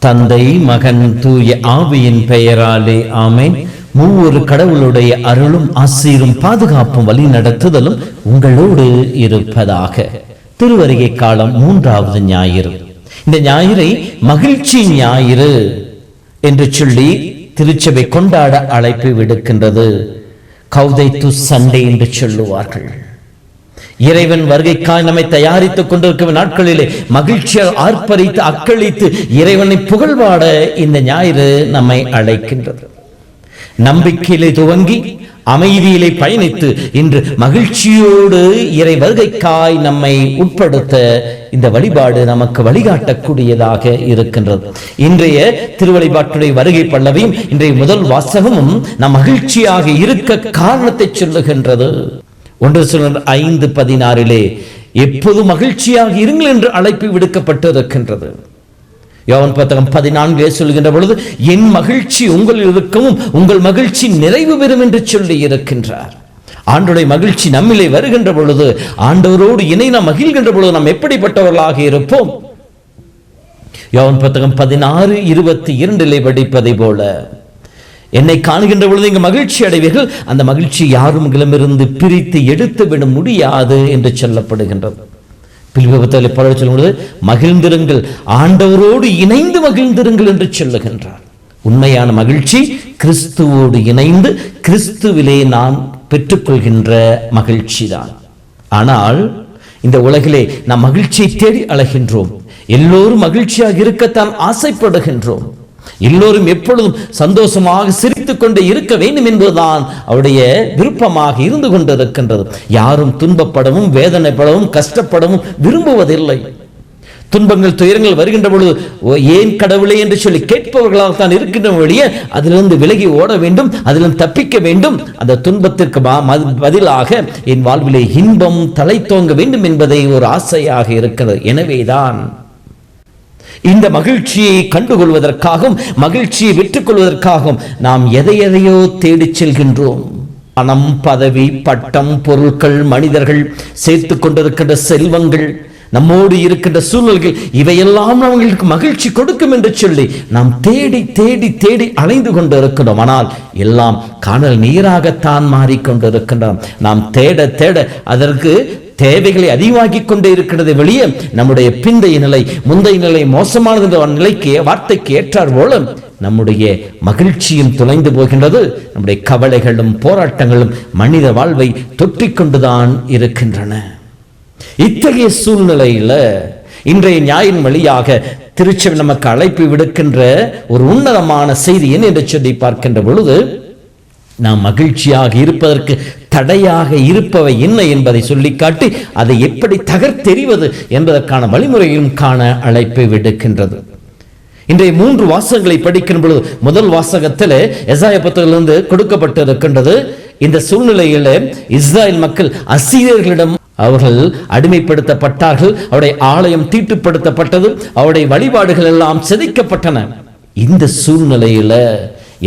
தந்தை, மகன், தூய ஆவியின் பெயராலே ஆமென். மூவொரு கடவுளுடைய அருளும் ஆசீரும் பாதுகாப்பும் வழி நடத்துதலும் உங்களோடு இருப்பதாக. திருவருகை காலம் 3வது ஞாயிறு. இந்த ஞாயிறை மகிழ்ச்சி ஞாயிறு என்று சொல்லி திருச்சபை கொண்டாட அழைப்பு விடுக்கின்றது. கௌதைத்து சண்டே என்று சொல்லுவார்கள். இறைவன் வருகைக்காய் நம்மை தயாரித்துக் கொண்டிருக்கும் நாட்களிலே மகிழ்ச்சியால் ஆர்ப்பரித்து அக்களித்து இறைவனை புகழ்வாட இந்த ஞாயிறு நம்மை அழைக்கின்றது. நம்பிக்கையிலே துவங்கி அமைதியிலே பயணித்து இன்று மகிழ்ச்சியோடு இறை வருகைக்காய் நம்மை உட்படுத்த இந்த வழிபாடு நமக்கு வழிகாட்டக்கூடியதாக இருக்கின்றது. இன்றைய திருவழிபாட்டுடைய வருகை பல்லவியும் இன்றைய முதல் வாசகமும் நம் மகிழ்ச்சியாக இருக்க காரணத்தை சொல்லுகின்றது. 1 5:16 எப்போது மகிழ்ச்சியாக இருங்கள் என்று அழைப்பு விடுக்கப்பட்டு இருக்கின்றது. யோவான் 14 சொல்கின்ற பொழுது என் மகிழ்ச்சி உங்களில் இருக்கவும் உங்கள் மகிழ்ச்சி நிறைவு பெறும் என்று சொல்லி இருக்கின்றார். ஆண்டவருடைய மகிழ்ச்சி நம்மிலே வருகின்ற பொழுது, ஆண்டவரோடு இணை நாம் மகிழ்கின்ற பொழுது நாம் எப்படிப்பட்டவர்களாக இருப்போம்? யோவான் 16:22 படிப்பதை போல, என்னை காணுகின்ற பொழுது இங்கு மகிழ்ச்சி அடைவீர்கள், அந்த மகிழ்ச்சி யாரும் உங்களிடமிருந்து பிரித்து எடுத்து விட முடியாது என்று சொல்லப்படுகின்றது. பிலிப்பியர் பவுல் சொல்லும்போது மகிழ்ந்திருங்கள், ஆண்டவரோடு இணைந்து மகிழ்ந்திருங்கள் என்று சொல்லுகின்றார். உண்மையான மகிழ்ச்சி கிறிஸ்துவோடு இணைந்து கிறிஸ்துவிலே நாம் பெற்றுக்கொள்கின்ற மகிழ்ச்சி தான். ஆனால் இந்த உலகிலே நாம் மகிழ்ச்சியை தேடி அலைகின்றோம். எல்லோரும் மகிழ்ச்சியாக இருக்கத்தான் ஆசைப்படுகின்றோம். எல்லோரும் எப்பொழுதும் சந்தோஷமாக சிரித்துக் கொண்டே இருக்க வேண்டும் என்பதுதான் அவருடைய விருப்பமாக இருந்து கொண்டிருக்கின்றது. யாரும் துன்பப்படவும் வேதனைப்படவும் கஷ்டப்படவும் விரும்புவதில்லை. துன்பங்கள் துயரங்கள் வருகின்ற பொழுது ஏன் கடவுளே என்று சொல்லி கேட்பவர்களாக தான் இருக்கின்ற வழியே அதிலிருந்து விலகி ஓட வேண்டும், அதிலிருந்து தப்பிக்க வேண்டும். அந்த துன்பத்திற்கு பதிலாக என் வாழ்விலே இன்பம் தலை தோங்க வேண்டும் என்பதை ஒரு ஆசையாக இருக்கிறது. எனவேதான் இந்த மகிழ்ச்சியை கண்டுகொள்வதற்காகவும் மகிழ்ச்சியை வெற்றுக் கொள்வதற்காகவும் நாம் எதையோ தேடிச் செல்கின்றோம். பணம், பதவி, பட்டம், பொருட்கள், மனிதர்கள், சேர்த்து கொண்டிருக்கின்ற செல்வங்கள், நம்மோடு இருக்கின்ற சூழல்கள், இவையெல்லாம் அவங்களுக்கு மகிழ்ச்சி கொடுக்கும் என்று சொல்லி நாம் தேடி தேடி தேடி அலைந்து கொண்டு இருக்கிறோம். ஆனால் எல்லாம் காணல் நீராகத்தான் மாறிக்கொண்டிருக்கின்றோம். நாம் தேட தேட அதற்கு தேவைகளை அதிகமாக்கிக் கொண்டே இருக்கிறது வெளியே நம்முடைய பிந்தைய நிலை முந்தைய நிலை மோசமானது என்ற நிலைக்கு வார்த்தைக்கு ஏற்றார் போல நம்முடைய மகிழ்ச்சியும் தொலைந்து போகின்றது. நம்முடைய கவலைகளும் போராட்டங்களும் மனித வாழ்வை தொற்றிக்கொண்டுதான் இருக்கின்றன. இத்தகைய சூழ்நிலையில இன்றைய ஞாயிறு வழியாக திருச்சபை நமக்கு அழைப்பு விடுக்கின்ற ஒரு உன்னதமான செய்தி என்ன என்று சொல்லி பார்க்கின்ற பொழுது, நாம் மகிழ்ச்சியாக இருப்பதற்கு தடையாக இருப்பவை என்ன என்பதை சொல்லிக்காட்டி அதை எப்படி தகர்த்தெறிவது என்பதற்கான வழிமுறையும் காண அழைப்பை விடுக்கின்றது. இன்றைய 3 வாசகங்களை படிக்கின்ற பொழுது முதல் வாசகத்தில் எசாயா புத்தகத்திலிருந்து கொடுக்கப்பட்டு இருக்கின்றது. இந்த சூழ்நிலையில் இஸ்ராயல் மக்கள் அசீரியர்களிடம் அவர்கள் அடிமைப்படுத்தப்பட்டார்கள். அவருடைய ஆலயம் தீட்டுப்படுத்தப்பட்டது. அவருடைய வழிபாடுகள் எல்லாம் சிதைக்கப்பட்டன. இந்த சூழ்நிலையில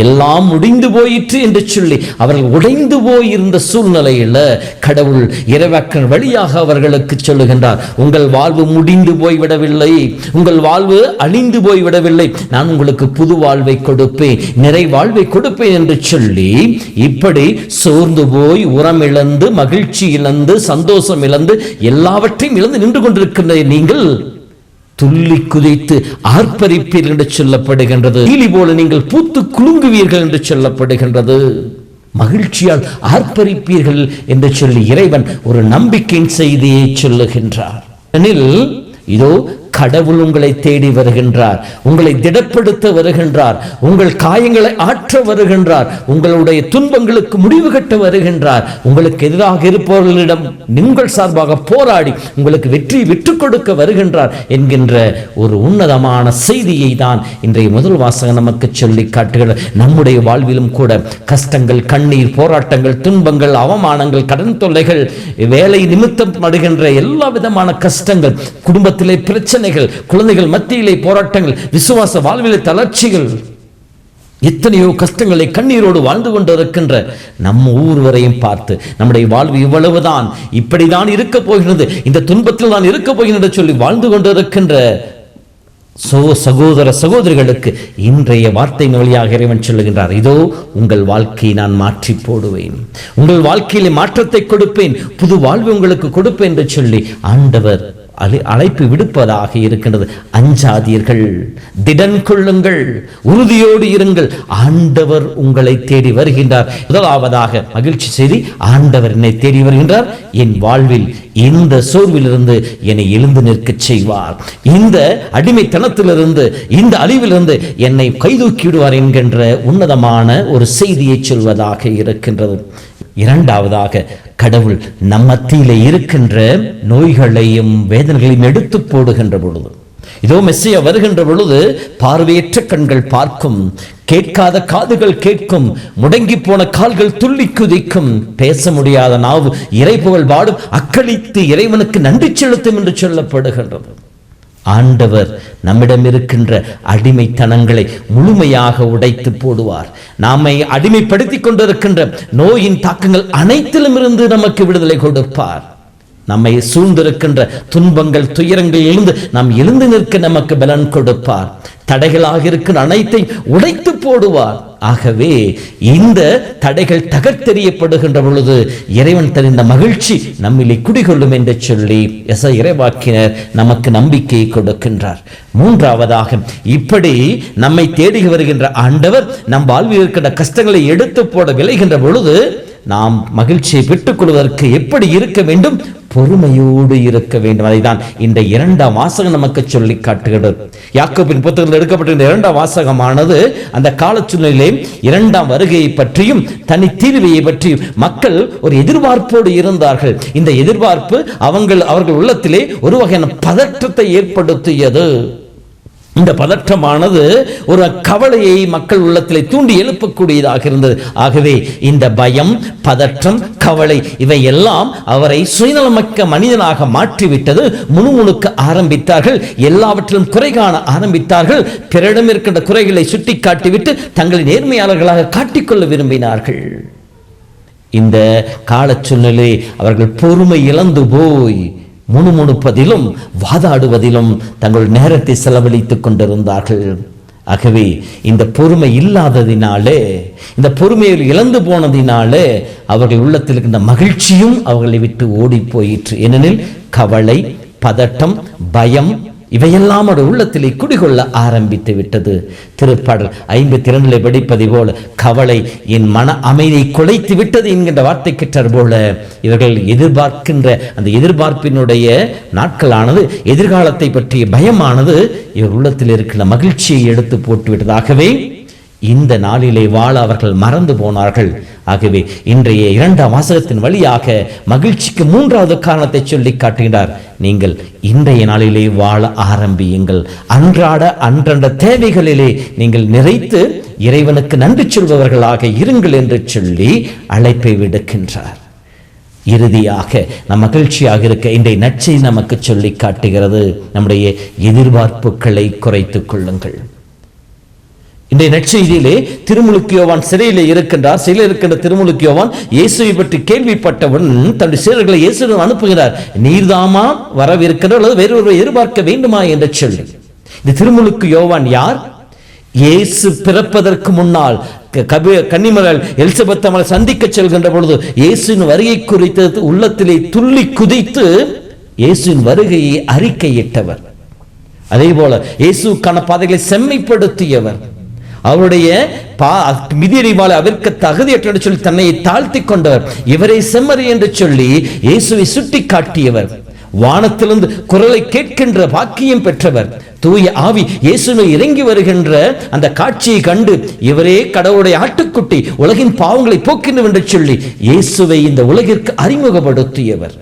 எல்லாம் முடிந்து போயிற்று என்று சொல்லி அவர்கள் உடைந்து போயிருந்த சூழ்நிலையில் கடவுள் இறைவாக்கின் வழியாக அவர்களுக்கு சொல்லுகின்றார், உங்கள் வாழ்வு முடிந்து போய்விடவில்லை, உங்கள் வாழ்வு அழிந்து போய்விடவில்லை, நான் உங்களுக்கு புது வாழ்வை கொடுப்பேன், நிறை வாழ்வை கொடுப்பேன் என்று சொல்லி இப்படி சோர்ந்து போய் உரம் இழந்து மகிழ்ச்சி இழந்து சந்தோஷம் இழந்து எல்லாவற்றையும் இழந்து நின்று கொண்டிருக்கின்ற நீங்கள் துள்ளி குதித்து ஆர்ப்பரிப்பீர்கள் என்று சொல்லப்படுகின்றது. நீலி போல நீங்கள் பூத்து குலுங்குவீர்கள் என்று சொல்லப்படுகின்றது. மகிழ்ச்சியால் ஆர்ப்பரிப்பீர்கள் என்று சொல்லி இறைவன் ஒரு நம்பிக்கையின் செய்தியை சொல்லுகின்றார். எனில் இதோ கடவுள் உங்களை தேடி வருகின்றார், உங்களை திடப்படுத்த வருகின்றார், உங்கள் காயங்களை ஆற்ற வருகின்றார், உங்களுடைய துன்பங்களுக்கு முடிவு கட்ட வருகின்றார், உங்களுக்கு எதிராக இருப்பவர்களிடம் உங்கள் சார்பாக போராடி உங்களுக்கு வெற்றி விட்டுக் கொடுக்க வருகின்றார் என்கின்ற ஒரு உன்னதமான செய்தியை தான் இன்றைய முதல் வாசகம் நமக்கு சொல்லி காட்டுகிறது. நம்முடைய வாழ்விலும் கூட கஷ்டங்கள், கண்ணீர், போராட்டங்கள், துன்பங்கள், அவமானங்கள், கடன் தொல்லைகள், வேலை நிமித்தம் படுகின்ற எல்லா விதமான கஷ்டங்கள், குடும்பத்திலே பிரச்சனைகள், குழந்தைகள் மத்தியிலே போராட்டங்கள், விசுவாச வாழ்விலே தளர்ச்சிகள், எத்தனையோ கஷ்டங்களை கண்ணீரோடு வாழ்ந்து கொண்டிருக்கின்ற நம்ம ஒவ்வொருவரையும் பார்த்து நம்முடைய வாழ்வு இவ்வளவுதான், இப்படிதான் இருக்க போகிறது, இந்த துன்பத்தில் தான் இருக்க போகிறது சொல்லி வாழ்ந்து கொண்டிருக்கின்ற சகோதர சகோதரிகளுக்கு இன்றைய வார்த்தையின் வழியாக இறைவன் சொல்லுகின்றார், இதோ உங்கள் வாழ்க்கையை நான் மாற்றி போடுவேன், உங்கள் வாழ்க்கையிலே மாற்றத்தை கொடுப்பேன், புது வாழ்வு உங்களுக்கு கொடுப்பேன் என்று சொல்லி ஆண்டவர் அழைப்பு விடுப்பதாக இருக்கின்றது. அஞ்சாதீர்கள், திடன் கொள்ளுங்கள், உறுதியோடு இருங்கள், ஆண்டவர் உங்களை தேடி வருகின்றார். முதலாவதாக மகிழ்ச்சி செய்தி, ஆண்டவர் என்னை தேடி வருகின்றார், என் வாழ்வில் இந்த சோர்விலிருந்து என்னை எழுந்து நிற்க செய்வார், இந்த அடிமைத்தனத்திலிருந்து, இந்த அழிவிலிருந்து என்னை கைதூக்கி விடுவார் என்கின்ற உன்னதமான ஒரு செய்தியை சொல்வதாக இருக்கின்றது. இரண்டாவதாக, கடவுள் நம் மத்தியிலே இருக்கின்ற நோய்களையும் வேதனைகளையும் எடுத்து போடுகின்ற பொழுது, இதோ மெஸ்ஸியா வருகின்ற பொழுது பார்வையற்ற கண்கள் பார்க்கும், கேட்காத காதுகள் கேட்கும், முடங்கி போன கால்கள் துள்ளி குதிக்கும், பேச முடியாத நாவு இறைப்புகழ் பாடும், அக்களித்து இறைவனுக்கு நன்றி செலுத்தும் என்று சொல்லப்படுகின்றது. ஆண்டவர் நம்மிடம் இருக்கின்ற அடிமைத்தனங்களை முழுமையாக உடைத்து போடுவார். நாமை அடிமைப்படுத்திக் கொண்டிருக்கின்ற நோயின் தாக்கங்கள் அனைத்திலும் இருந்து நமக்கு விடுதலை கொடுப்பார். நம்மை சூழ்ந்திருக்கின்ற துன்பங்கள், துயரங்கள் எழுந்து நாம் எழுந்து நிற்க நமக்கு பலன் கொடுப்பார். தடைகளாக இருக்கிற அனைத்தை உடைத்து போடுவார். ஆகவே இந்த தடைகள் தகர்த்தெறியப்படுகின்ற பொழுது இறைவன் தருகின்ற மகிழ்ச்சி நம்மிலே குடிகொள்ளும் என்று சொல்லி இறைவாக்கினர் நமக்கு நம்பிக்கையை கொடுக்கின்றார். மூன்றாவதாக, இப்படி நம்மை தேடி வருகின்ற ஆண்டவர் நம் வாழ்வில் இருக்கின்ற கஷ்டங்களை எடுத்து போட விளைகின்ற பொழுது நாம் மகிழ்ச்சியை பெற்றுக் கொள்வதற்கு எப்படி இருக்க வேண்டும்? பொறுமையோடு இருக்க வேண்டும். அதைதான் இந்த இரண்டாம் வாசகம் நமக்கு சொல்லி காட்டுகிறது. யாக்கோபின் புத்தகத்தில் எடுக்கப்பட்ட இரண்டாம் வாசகமானது அந்த கால சூழ்நிலையிலே இரண்டாம் வருகையை பற்றியும் தனி தீர்வையை பற்றியும் மக்கள் ஒரு எதிர்பார்ப்போடு இருந்தார்கள். இந்த எதிர்பார்ப்பு அவர்கள் உள்ளத்திலே ஒரு வகையான பதற்றத்தை ஏற்படுத்தியது. இந்த பதற்றமானது ஒரு கவலையை மக்கள் உள்ளத்திலே தூண்டி எழுப்பக்கூடியதாக இருந்தது. ஆகவே இந்த பயம், பதற்றம், கவலை இவை எல்லாம் அவரை சுயநலமிக்க மனிதனாக மாற்றிவிட்டது. முணுமுணுக்க ஆரம்பித்தார்கள், எல்லாவற்றிலும் குறை காண ஆரம்பித்தார்கள், பிறரிடம் இருக்கின்ற குறைகளை சுட்டி காட்டிவிட்டு தங்களை நேர்மையாளர்களாக காட்டிக்கொள்ள விரும்பினார்கள். இந்த கால சூழ்நிலை அவர்கள் பொறுமை இழந்து போய் முணுமுணுப்பதிலும் வாதாடுவதிலும் தங்கள் நேரத்தை செலவழித்துக் கொண்டிருந்தார்கள். ஆகவே இந்த பொறுமை இல்லாததினாலே, இந்த பொறுமையில் இழந்து போனதினாலே அவர்கள் உள்ளத்தில் இருக்கின்ற மகிழ்ச்சியும் அவர்களை விட்டு ஓடி போயிற்று. ஏனெனில் கவலை, பதட்டம், பயம் இவையெல்லாம் ஒரு உள்ளத்திலே குடிகொள்ள ஆரம்பித்து விட்டது. திருப்பாடல் 52 படிப்பதை போல கவலை என் மன அமைதியை குலைத்து விட்டது என்கின்ற வார்த்தை கேட்டார் போல இவர்கள் எதிர்பார்க்கின்ற அந்த எதிர்பார்ப்பினுடைய நாட்களானது, எதிர்காலத்தை பற்றிய பயமானது இவர் உள்ளத்தில் இருக்கிற மகிழ்ச்சியை எடுத்து போட்டுவிட்டதாகவே இந்த நாளிலே வாழ அவர்கள் மறந்து போனார்கள். ஆகவே இன்றைய இரண்டாம் வாசகத்தின் வழியாக மகிழ்ச்சிக்கு மூன்றாவது காரணத்தை சொல்லி காட்டுகிறார். நீங்கள் இன்றைய நாளிலே வாழ ஆரம்பியுங்கள். அன்றண்ட தேவைகளிலே நீங்கள் நிறைத்து இறைவனுக்கு நன்றி சொல்பவர்களாக இருங்கள் என்று சொல்லி அழைப்பை விடுக்கின்றார். இறுதியாக நம் மகிழ்ச்சியாக இருக்க இன்றைய நற்செய்தி நமக்கு சொல்லி காட்டுகிறது, நம்முடைய எதிர்பார்ப்புகளை குறைத்துக் கொள்ளுங்கள். இன்றைய நற்செய்தியிலே திருமுழுக்கு யோவான் சிறையில் இருக்கின்றார். சிறையில் இருக்கின்ற திருமுழுக்கு யோவான் இயேசுவை பற்றி கேள்விப்பட்டவுடன் தன்னுடைய சீடர்களை இயேசுவிடம் அனுப்புகிறார். நீர்தாமா வரவிருக்கின்ற அல்லது வேறொருவரை எதிர்பார்க்க வேண்டுமா என்று சொல்லி. இந்த திருமுழுக்கு யோவான் யார்? இயேசு பிறப்பதற்கு முன்னால் கன்னிமகள் எலிசபெத் அவளை சந்திக்க செல்கின்ற பொழுது இயேசுவின் வருகை குறித்து உள்ளத்திலே துள்ளி குதித்து இயேசுவின் வருகையை அறிக்கையிட்டவர். அதே போல இயேசுக்கான பாதைகளை செம்மைப்படுத்தியவர். அவருடைய மிதியறிவாளை அவருக்கு தகுதியற்ற சொல்லி தன்னை தாழ்த்தி கொண்டவர். இவரை செம்மறி என்று சொல்லி இயேசுவை சுட்டி காட்டியவர். வானத்திலிருந்து குரலை கேட்கின்ற பாக்கியம் பெற்றவர். தூய ஆவி இயேசுவை இறங்கி வருகின்ற அந்த காட்சியை கண்டு இவரே கடவுளுடைய ஆட்டுக்குட்டி, உலகின் பாவங்களை போக்கினவர் என்று சொல்லி இயேசுவை இந்த உலகிற்கு அறிமுகப்படுத்தியவர்.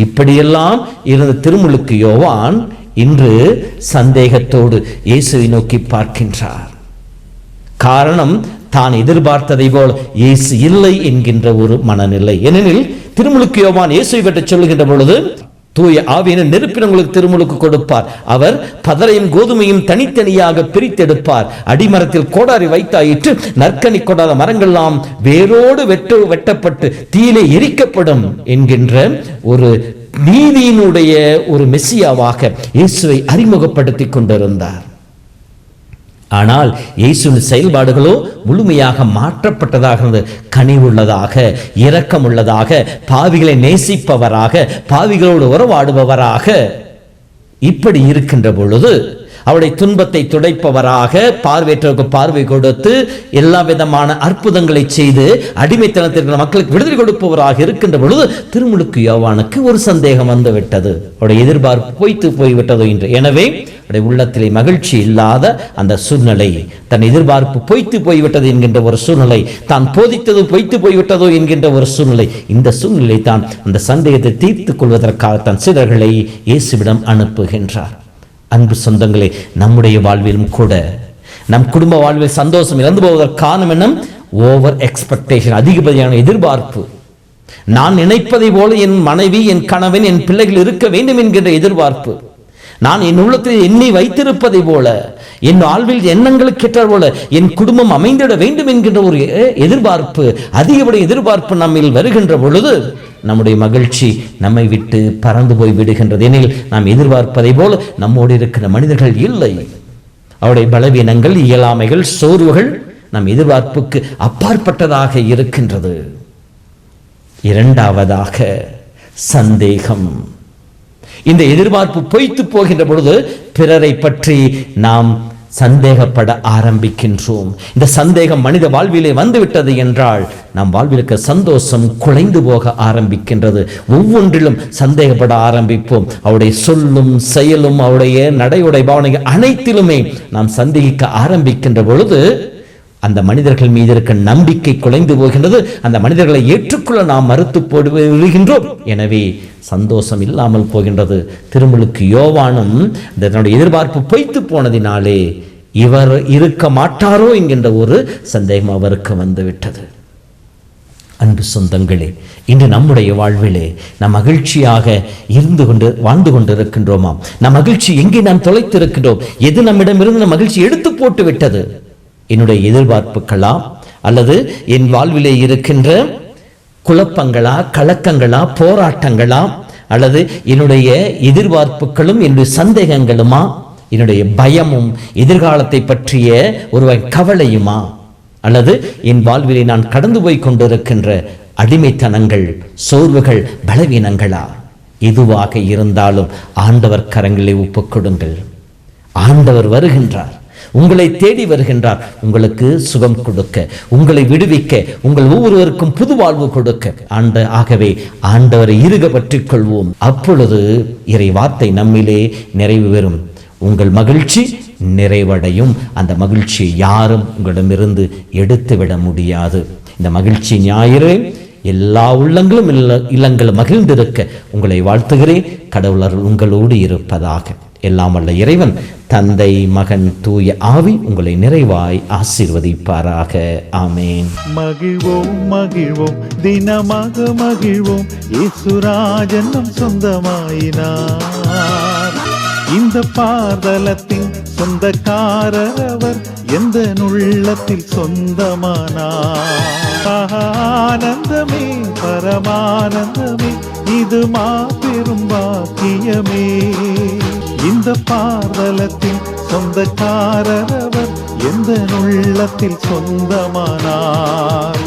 இப்படியெல்லாம் இருந்த திருமுழுக்கு யோவான் இன்று சந்தேகத்தோடு இயேசுவை நோக்கி பார்க்கின்றார். காரணம், தான் எதிர்பார்த்ததை போல இயேசு இல்லை என்கின்ற ஒரு மனநிலை. ஏனெனில் திருமுழுக்கு யோவான் இயேசுவை பற்றி சொல்லுகின்ற பொழுது, தூய ஆவியின் நெருப்பில் உங்களுக்கு திருமுழுக்கு கொடுப்பார், அவர் பதரையும் கோதுமையும் தனித்தனியாக பிரித்தெடுப்பார், அடிமரத்தில் கோடாரி வைத்தாயிற்று, நற்கனி கொடாத மரங்கள்லாம் வேரோடு வெட்டப்பட்டு தீயிலே எரிக்கப்படும் என்கின்ற ஒரு நீதியினுடைய ஒரு மெசியாவாக இயேசுவை அறிமுகப்படுத்தி கொண்டிருந்தார். ஆனால் இயேசுவின் செயல்பாடுகளோ முழுமையாக மாற்றப்பட்டதாக இருந்தது. கனிவுள்ளதாக, இரக்கமுள்ளதாக, பாவிகளை நேசிப்பவராக, பாவிகளோடு உறவாடுபவராக இப்படி இருக்கின்ற பொழுது அவருடைய துன்பத்தை துடைப்பவராக, பார்வையற்றவருக்கு பார்வை கொடுத்து எல்லா விதமான அற்புதங்களை செய்து அடிமைத்தனத்திற்கு மக்களுக்கு விடுதலை கொடுப்பவராக இருக்கின்ற பொழுது திருமுழுக்கு யோவானுக்கு ஒரு சந்தேகம் வந்துவிட்டது. அவருடைய எதிர்பார்ப்பு பொய்த்து போய்விட்டதோ என்று. எனவே உள்ளத்திலே மகிழ்ச்சி இல்லாத அந்த சூழ்நிலை, தன் எதிர்பார்ப்பு பொய்த்து போய்விட்டது என்கின்ற ஒரு சூழ்நிலை, தான் போதித்தது பொய்த்து போய்விட்டதோ என்கின்ற ஒரு சூழ்நிலை, இந்த சூழ்நிலை தான் அந்த சந்தேகத்தை தீர்த்துக் கொள்வதற்காக தன் சீடர்களை இயேசுவிடம் அனுப்புகின்றார். அன்பு சொந்தங்களே, நம்முடைய வாழ்விலும் கூட நம் குடும்ப வாழ்வில் சந்தோஷம் இழந்து போவதற்கு காரணம் என்ன? ஓவர் எக்ஸ்பெக்டேஷன், அதிகப்படியான எதிர்பார்ப்பு. நான் நினைப்பதை போல என் மனைவி, என் கணவன், என் பிள்ளைகள் இருக்க வேண்டும் என்கின்ற எதிர்பார்ப்பு. நான் என் உள்ளத்தில் எண்ணி வைத்திருப்பதை போல, என் வாழ்வில் எண்ணங்களுக்கு ஏற்றார் போல என் குடும்பம் அமைந்திட வேண்டும் என்கின்ற ஒரு எதிர்பார்ப்பு, அதிகப்படிய எதிர்பார்ப்பு நம்மில் வருகின்ற பொழுது நம்முடைய மகிழ்ச்சி நம்மை விட்டு பறந்து போய் விடுகின்றது. ஏனெனில் நாம் எதிர்பார்ப்பதை போல நம்மோடு இருக்கிற மனிதர்கள் இல்லை. அவருடைய பலவீனங்கள், இயலாமைகள், சோர்வுகள் நம் எதிர்பார்ப்புக்கு அப்பாற்பட்டதாக இருக்கின்றது. இரண்டாவதாக சந்தேகம். இந்த எதிர்பார்ப்பு பொய்த்து போகின்ற பொழுது பிறரை பற்றி நாம் சந்தேகப்பட ஆரம்பிக்கின்றோம். இந்த சந்தேகம் மனித வாழ்விலே வந்துவிட்டது என்றால் நம் வாழ்விலுக்கு சந்தோஷம் குலைந்து போக ஆரம்பிக்கின்றது. ஒவ்வொன்றிலும் சந்தேகப்பட ஆரம்பிப்போம். அவருடைய சொல்லும் செயலும், அவருடைய நடையுடைய பாவனைகள் அனைத்திலுமே நாம் சந்தேகிக்க ஆரம்பிக்கின்ற பொழுது அந்த மனிதர்கள் மீது இருக்க நம்பிக்கை குலைந்து போகின்றது. அந்த மனிதர்களை ஏற்றுக்கொள்ள நாம் மறுத்து போடுகின்றோம். எனவே சந்தோஷம் இல்லாமல் போகின்றது. திருமுழுக்கு யோவானும் தன்னுடைய எதிர்பார்ப்பு பொய்த்து போனதினாலே இவர் இருக்க மாட்டாரோ என்கின்ற ஒரு சந்தேகம் அவருக்கு வந்துவிட்டது. அன்பு சொந்தங்களே, இன்று நம்முடைய வாழ்விலே நாம் மகிழ்ச்சியாக வாழ்ந்து கொண்டு இருக்கின்றோமா? நம் மகிழ்ச்சி எங்கே நாம் தொலைத்திருக்கின்றோம்? எது நம்மிடமிருந்து நம் மகிழ்ச்சி எடுத்து போட்டு விட்டது? என்னுடைய எதிர்பார்ப்புகளா, அல்லது என் வாழ்விலே இருக்கின்ற குழப்பங்களா, கலக்கங்களா, போராட்டங்களா, அல்லது என்னுடைய எதிர்பார்ப்புகளும் என்னுடைய சந்தேகங்களுமா, என்னுடைய பயமும் எதிர்காலத்தை பற்றிய ஒரு கவலையுமா, அல்லது என் வாழ்விலே நான் கடந்து போய் கொண்டிருக்கின்ற அடிமைத்தனங்கள், சோர்வுகள், பலவீனங்களா? எதுவாக இருந்தாலும் ஆண்டவர் கரங்களை ஒப்புக்கொடுங்கள். ஆண்டவர் வருகின்றார், உங்களை தேடி வருகின்றார். உங்களுக்கு சுகம் கொடுக்க, உங்களை விடுவிக்க, உங்கள் ஒவ்வொருவருக்கும் புது வாழ்வு கொடுக்க. ஆகவே ஆண்டவரை இறுக பற்றிக் கொள்வோம். அப்பொழுது இறை வார்த்தை நம்மிலே நிறைவு பெறும். உங்கள் மகிழ்ச்சி நிறைவடையும். அந்த மகிழ்ச்சியை யாரும் உங்களிடமிருந்து எடுத்துவிட முடியாது. இந்த மகிழ்ச்சி ஞாயிறு எல்லா உள்ளங்களும் இல்லங்களும் மகிழ்ந்திருக்க உங்களை வாழ்த்துகிறேன். கடவுளர் உங்களோடு இருப்பதாக. எல்லாம் வல்ல இறைவன், தந்தை, மகன், தூய ஆவி உங்களை நிறைவாய் ஆசீர்வதிப்பாராக. ஆமேன். மகிழ்வோம் மகிழ்வோம் தினமாக மகிழ்வோம், இயேசுராஜன் நம் சொந்தமாயினார். இந்த பாதலத்தின் சொந்தக்காரர் அவர், எந்த உள்ளத்தில் சொந்தமானார். ஆனந்தமே பரமானந்தமே, இது மாபெரும் பாக்கியமே. இந்த பாதலத்தின் சொந்தக்காரர் அவர், எந்த உள்ளத்தில் சொந்தமானார்.